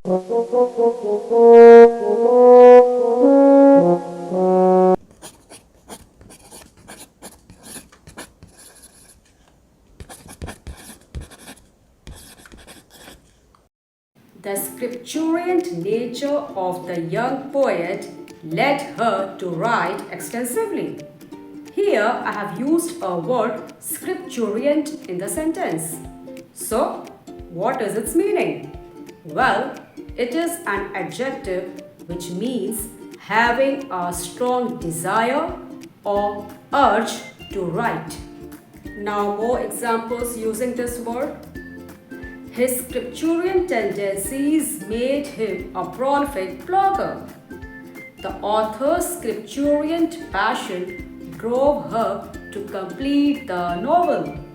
The scripturient nature of the young poet led her to write extensively. Here I have used a word scripturient in the sentence. So, what is its meaning? Well, it is an adjective which means having a strong desire or urge to write. Now, more examples using this word. His scripturient tendencies made him a prolific blogger. The author's scripturient passion drove her to complete the novel.